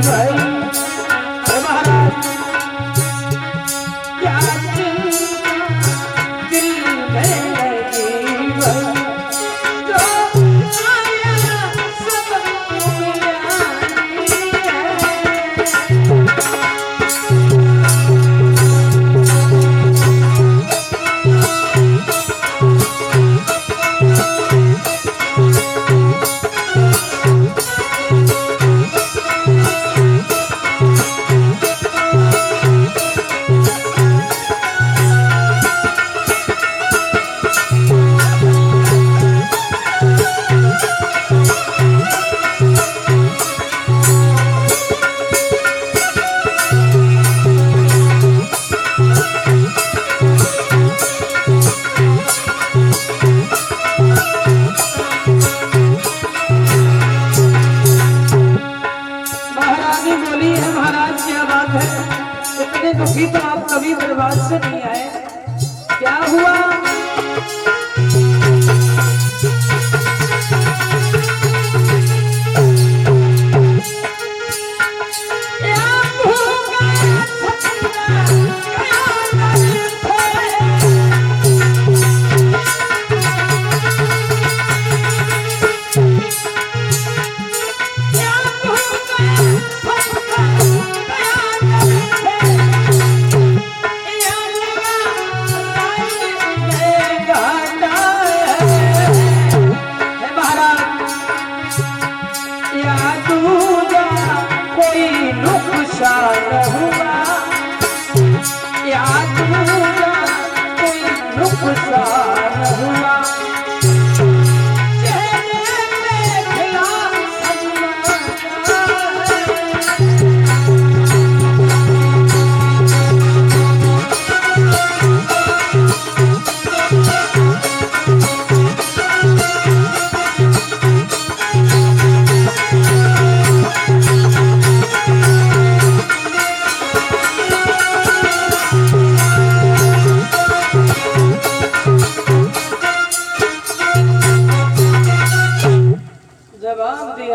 भाई महाराज क्या दिल में लगी भाई जो आया सब मिला दुखी तो आप कभी बर्बाद से नहीं आए। क्या हुआ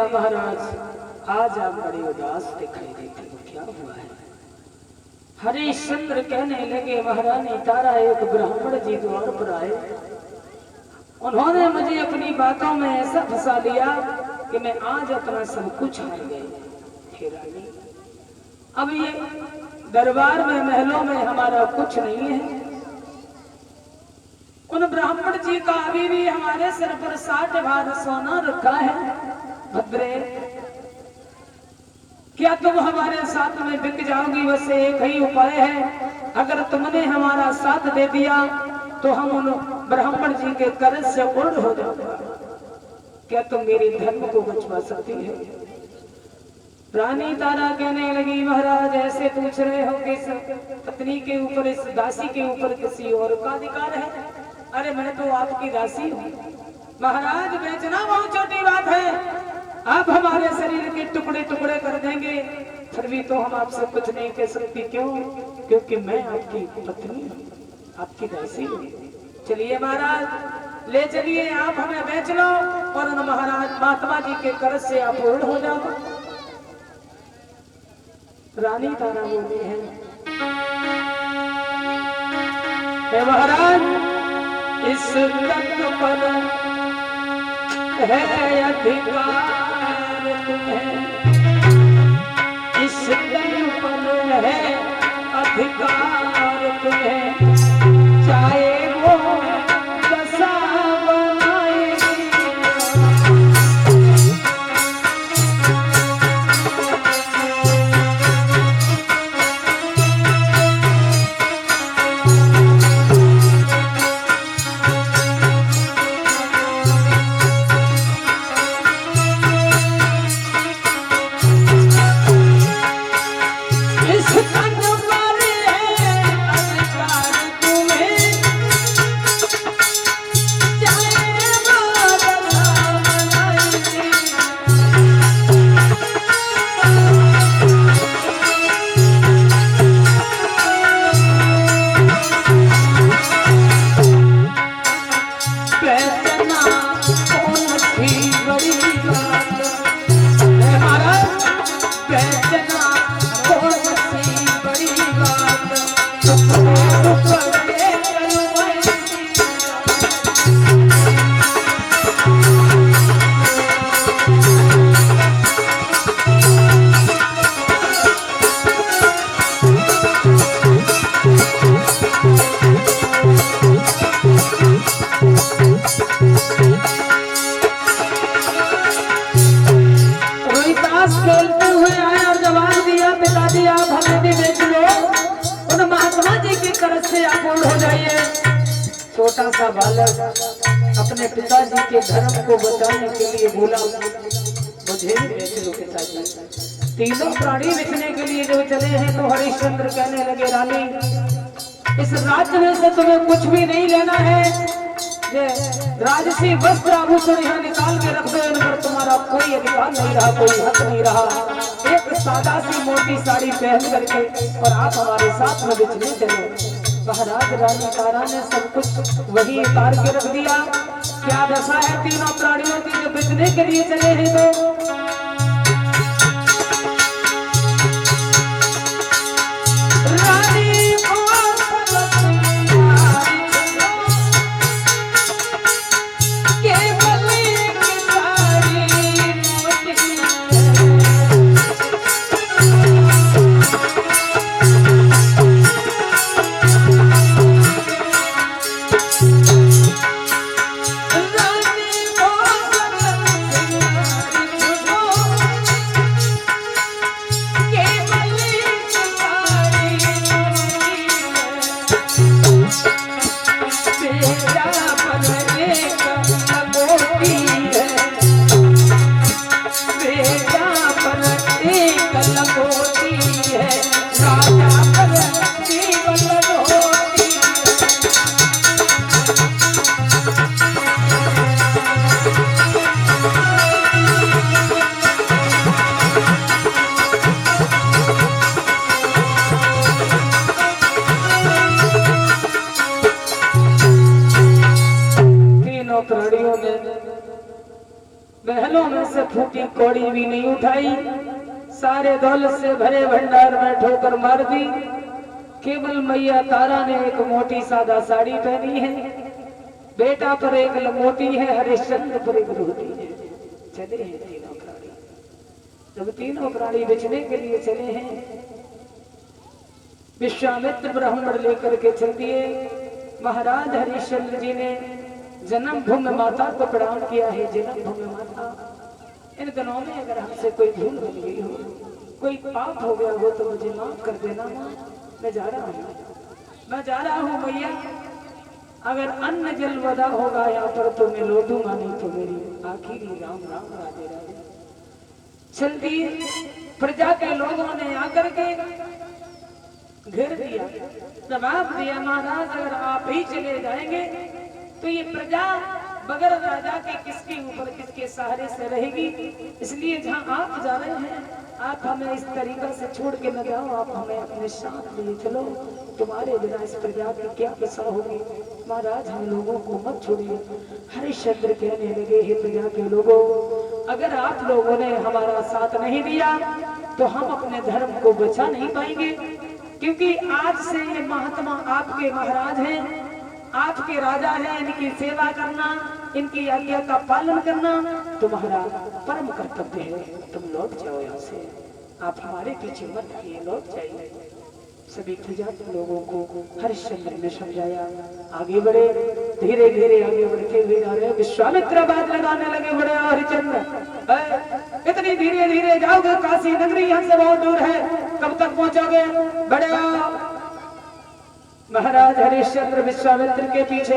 महाराज? आज आप बड़े उदास दिखाई देते हो, क्या हुआ है? हरिश्चंद्र कहने लगे महारानी तारा एक ब्राह्मण जी द्वार पर आए, उन्होंने मुझे अपनी बातों में ऐसा फंसा लिया कि मैं आज अपना सब कुछ हार गई। हे रानी, अब ये दरबार में महलों में हमारा कुछ नहीं है। उन ब्राह्मण जी का अभी भी हमारे सिर पर 60 भार सोना रखा है। भद्रे, क्या तुम हमारे साथ में बिक जाओगी? बस एक ही उपाय है, अगर तुमने हमारा साथ दे दिया तो हम उन ब्राह्मण जी के कर्ज से उड़ हो जाओगे। क्या तुम मेरे धर्म को बचवा सकती है? रानी तारा कहने लगी महाराज ऐसे पूछ रहे हो कि इस पत्नी के ऊपर, इस दासी के ऊपर किसी और का अधिकार है? अरे मैं तो आपकी दासी हूँ महाराज, बेचना बहुत छोटी बात है। आप हमारे शरीर के टुकड़े टुकड़े कर देंगे, फिर भी तो हम आपसे कुछ नहीं कह सकती। क्यों? क्योंकि मैं आपकी पत्नी हूँ, आपकी दासी हूँ। चलिए महाराज, ले चलिए, आप हमें बेच लो और उन महाराज महात्मा जी के कर्ज से आप पूर्ण हो जाओ। रानी तारा बोली है, महाराज इस तत्व पर है अधिकार तुम्हें, इस तत्व पर है अधिकार तुम्हें, चाहे वो दशा खेलते हुए आए और जवाब दिया, पिताजी आप हमें भी बेच लो, उन महात्मा जी की तरफ से आप हो जाइए। छोटा सा बालक अपने पिताजी के धर्म को बचाने के लिए बोला, मुझे भी बेच लो पिताजी। तीनों प्राणी बेचने के लिए जब चले हैं तो हरिश्चंद्र कहने लगे, रानी इस राज्य में से तुम्हें कुछ भी नहीं लेना है, राजसी वस्त्र आभूषण यहाँ निकाल के रख दो, इन पर तुम्हारा कोई अधिकार नहीं रहा, कोई हक नहीं रहा। एक सादा सी मोटी साड़ी पहन करके और आप हमारे साथ में बिछने चलो। महाराज रानी तारा ने सब कुछ वही उतार के रख दिया। क्या दशा है तीनों प्राणियों की, जो बिछने के लिए चले हैं तो प्राणियों ने महलों में से फूटी कौड़ी भी नहीं उठाई, सारे दौलत से भरे भंडार में ठोकर मार दी। केवल मैया तारा ने एक मोटी सादा साड़ी पहनी है, बेटा पर एक लंगोटी है, हरिश्चंद्र पर एक रोटी है। चले हैं तीनों प्राणी। जब तीनों प्राणी बेचने के लिए चले हैं, विश्वामित्र ब्राह्मण लेकर के चल दिए। महाराज हरिश्चंद्र जी ने जन्म भूमि माता को प्रणाम किया है। जन्म भूमि माता, इन दिनों में अगर हमसे कोई भूल बन गई हो, कोई पाप हो गया हो तो मुझे माफ कर देना माँ, मैं जा रहा हूँ मैया। अगर अन्न जल वदा होगा यहाँ पर तो मैं लौटूंगा, नहीं तो मेरी आखिरी राम राम राधे राधे। जल्दी प्रजा के लोगों ने आकर के घेर दिया, जवाब दिया, महाराज अगर आप ही चले जाएंगे तो ये प्रजा बगैर राजा के किसके ऊपर किसके सहारे से रहेगी। इसलिए जहाँ आप जा रहे हैं आप हमें इस तरीका से छोड़ के न जाओ, आप हमें अपने साथ लिए चलो, तुम्हारे बिना इस प्रजा की क्या दशा होगी। महाराज हम लोगों को मत छोड़िए। हरिश्चंद्र कहने लगे, हे प्रजा के लोगों, अगर आप लोगों ने हमारा साथ नहीं दिया तो हम अपने धर्म को बचा नहीं पाएंगे, क्योंकि आज से ये महात्मा आपके महाराज हैं, आपके राजा हैं, इनकी सेवा करना, इनकी आज्ञा का पालन करना तुम्हारा परम कर्तव्य है। तुम लौट जाओ यहाँ से, आप हमारे पीछे मत आइए, लौट जाइए। सभी प्रजा के लोगों को हरिश्चंद्र ने समझाया, आगे बढ़े। धीरे धीरे आगे बढ़ते हुए जा रहे। विश्वामित्र बात लगाने लगे, बड़े हरिश्चंद्र इतनी धीरे धीरे जाओगे, काशी नगरी यहाँ से बहुत दूर है, कब तक पहुंचोगे? बड़े महाराज हरिश्चंद्र विश्वामित्र के पीछे,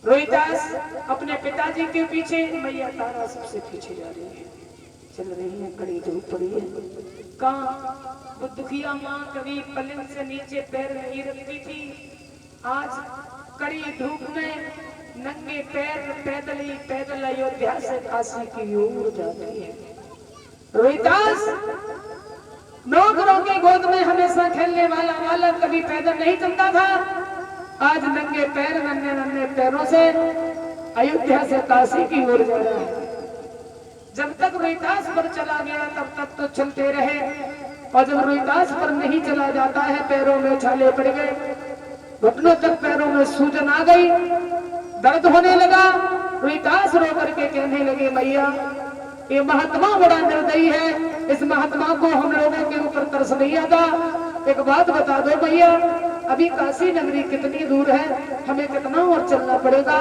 रोहिदास अपने पिताजी के पीछे, मैया तारा सबसे पीछे जा रही है। चल रही है, कड़ी धूप पड़ी है। कहाँ वो दुखिया माँ कभी पलंग से नीचे पैर नहीं रखती थी, आज कड़ी धूप में नंगे पैर पैदल अयोध्या से काशी की ओर जाती है। रोहिदास नौकरों के गोद में हमेशा खेलने वाला बालक कभी पैदल नहीं चलता था, आज नंगे पैर नन्हे पैरों से अयोध्या से काशी की ओर जा रहा है। जब तक रोहिदास पर चला गया तब तक तो चलते रहे, और जब रोहिदास पर नहीं चला जाता है, पैरों में छाले पड़ गए, घुटनों तक पैरों में सूजन आ गई, दर्द होने लगा। रोहिदास रो करके कहने लगे, मैया ये महात्मा बड़ा निर्दयी है, इस महात्मा को हम लोगों के ऊपर तरस नहीं आता। एक बात बता दो भैया, अभी काशी नगरी कितनी दूर है, हमें कितना और चलना पड़ेगा?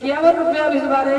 51 रुपया भिजवा रहे